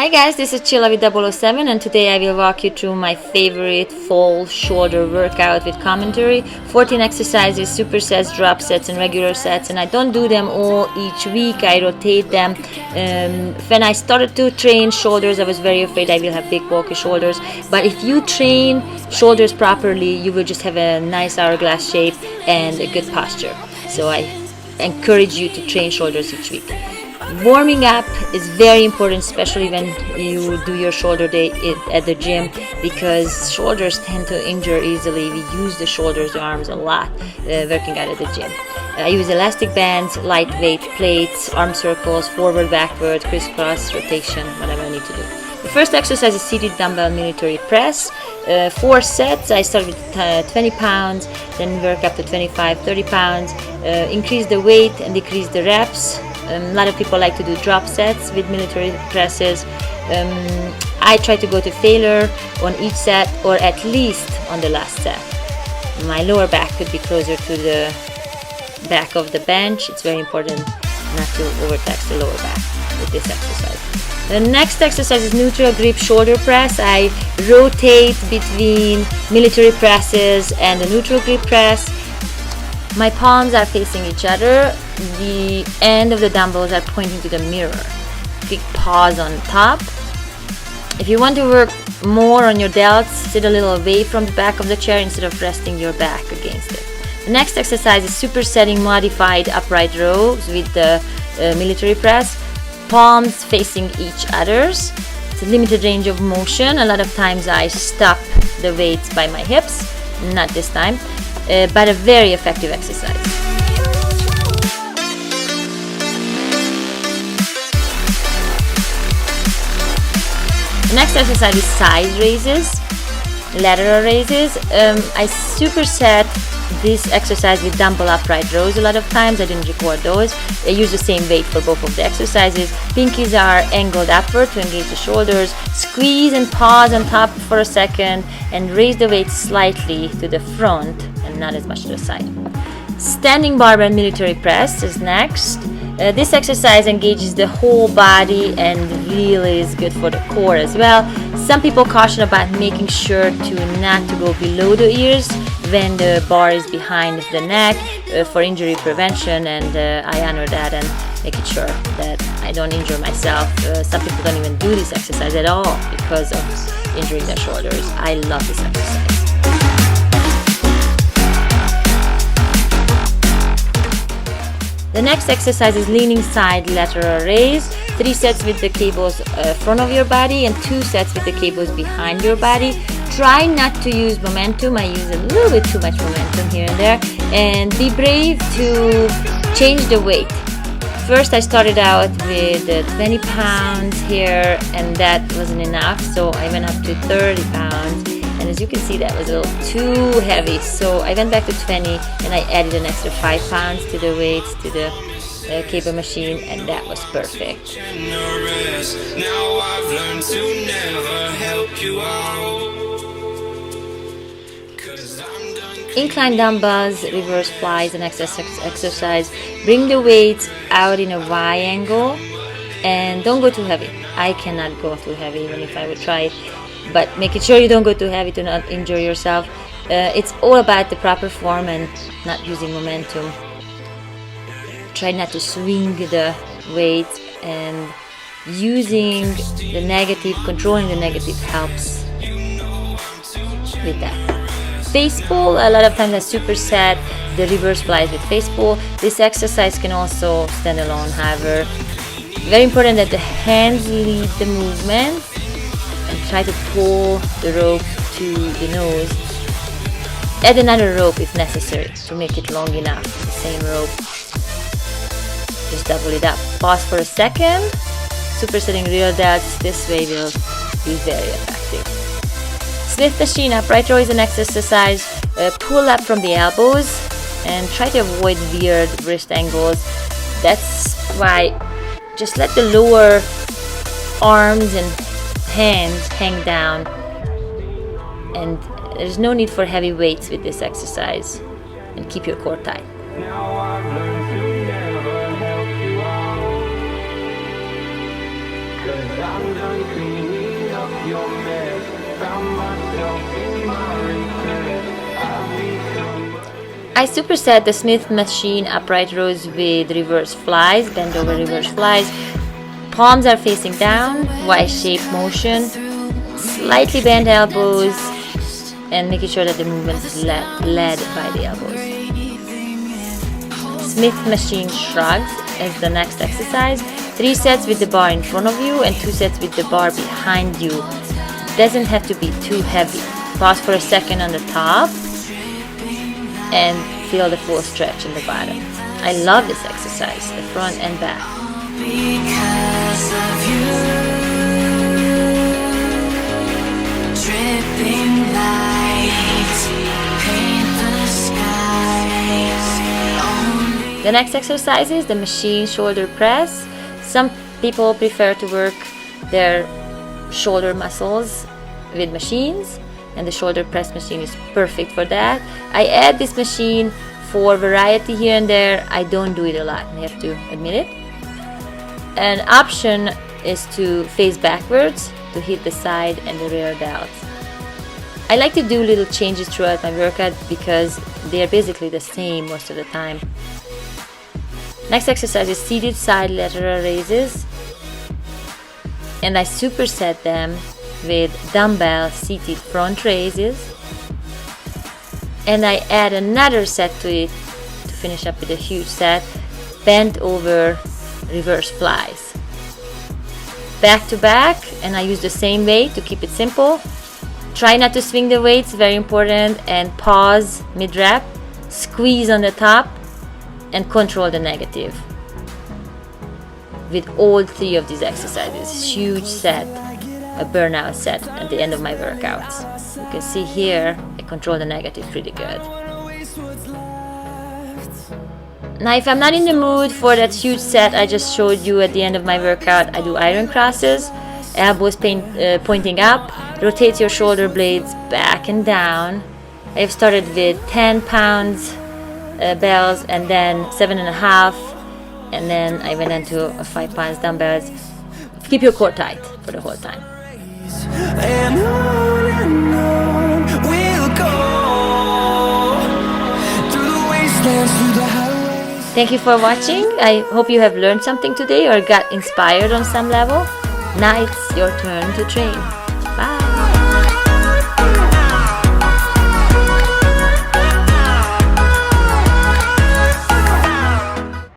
Hi guys, this is Chilla with 007 and today I will walk you through my favorite fall shoulder workout with commentary. 14 exercises, supersets, drop sets and regular sets, and I don't do them all each week, I rotate them. When I started to train shoulders, I was very afraid I will have big bulky shoulders, but if you train shoulders properly, you will just have a nice hourglass shape and a good posture. So I encourage you to train shoulders each week. Warming up is very important, especially when you do your shoulder day at the gym, because shoulders tend to injure easily. We use the shoulders, the arms a lot working out at the gym. I use elastic bands, lightweight plates, arm circles, forward, backward, crisscross, rotation, whatever I need to do. The first exercise is seated dumbbell military press. 4 sets. I start with 20 pounds, then work up to 25, 30 pounds. Increase the weight and decrease the reps. A lot of people like to do drop sets with military presses. I try to go to failure on each set, or at least on the last set. My lower back could be closer to the back of the bench. It's very important not to overtax the lower back with this exercise. The next exercise is neutral grip shoulder press. I rotate between military presses and the neutral grip press. My palms are facing each other. The end of the dumbbells are pointing to the mirror. Big pause on top. If you want to work more on your delts, sit a little away from the back of the chair instead of resting your back against it. The next exercise is supersetting modified upright rows with the military press. Palms facing each other's. It's a limited range of motion. A lot of times I stop the weights by my hips. Not this time, but a very effective exercise. The next exercise is side raises, lateral raises. I superset this exercise with dumbbell upright rows. A lot of times I didn't record those. I use the same weight for both of the exercises. Pinkies are angled upward to engage the shoulders. Squeeze and pause on top for a second and raise the weight slightly to the front and not as much to the side. Standing barbell military press is next. This exercise engages the whole body and really is good for the core as well. Some people caution about making sure not to go below the ears when the bar is behind the neck for injury prevention, and I honor that and make it sure that I don't injure myself. Some people don't even do this exercise at all because of injuring their shoulders. I love this exercise. The next exercise is leaning side lateral raise. 3 sets with the cables front of your body and 2 sets with the cables behind your body. Try not to use momentum. I use a little bit too much momentum here and there. And be brave to change the weight. First I started out with 20 pounds here, and that wasn't enough, so I went up to 30 pounds. And as you can see, that was a little too heavy, so I went back to 20 and I added an extra 5 pounds to the weights, to the cable machine, and that was perfect. Now I've learned to never help you out. Incline dumbbells, reverse flies, and exercise. Bring the weights out in a Y angle and don't go too heavy. I cannot go too heavy even if I would try it, but making sure you don't go too heavy to not injure yourself. It's all about the proper form and not using momentum. Try not to swing the weight, and using the negative, controlling the negative helps with that. Face pull, a lot of times I superset the reverse flies with face pull. This exercise can also stand alone, however. Very important that the hands lead the movement, and try to pull the rope to the nose. Add another rope if necessary to make it long enough. The same rope. Just double it up. Pause for a second. Supersetting rear delts this way will be very effective. Smith machine upright row is an exercise. Pull up from the elbows and try to avoid weird wrist angles. That's why just let the lower arms and hands hang down, and there's no need for heavy weights with this exercise, and keep your core tight. 'cause I'm done cleaning up your mess. Found myself in my regrets. I've become I superset the Smith machine upright rows with reverse flies, bend over reverse flies. Palms are facing down, Y-shaped motion, slightly bent elbows, and making sure that the movement is led by the elbows. Smith machine shrugs as the next exercise. 3 sets with the bar in front of you and 2 sets with the bar behind you. Doesn't have to be too heavy. Pause for a second on the top and feel the full stretch in the bottom. I love this exercise, the front and back. Because of you, dripping lights paint the skies. The next exercise is the machine shoulder press. Some people prefer to work their shoulder muscles with machines, and the shoulder press machine is perfect for that. I add this machine for variety here and there. I don't do it a lot, I have to admit it. An option is to face backwards to hit the side and the rear delts. I like to do little changes throughout my workout because they are basically the same most of the time. Next exercise is seated side lateral raises, and I superset them with dumbbell seated front raises, and I add another set to it to finish up with a huge set, bent over reverse flies. Back to back, and I use the same weight to keep it simple. Try not to swing the weights, very important, and pause mid-rep, squeeze on the top, and control the negative. With all 3 of these exercises, huge set, a burnout set at the end of my workouts. You can see here, I control the negative pretty good. Now, if I'm not in the mood for that huge set I just showed you at the end of my workout, I do iron crosses, elbows pointing up, rotate your shoulder blades back and down. I've started with 10 pounds bells and then 7.5, and then I went into 5 pounds dumbbells. Keep your core tight for the whole time. And on we'll go through the wastelands, through the highways. Thank you for watching. I hope you have learned something today or got inspired on some level. Now it's your turn to train.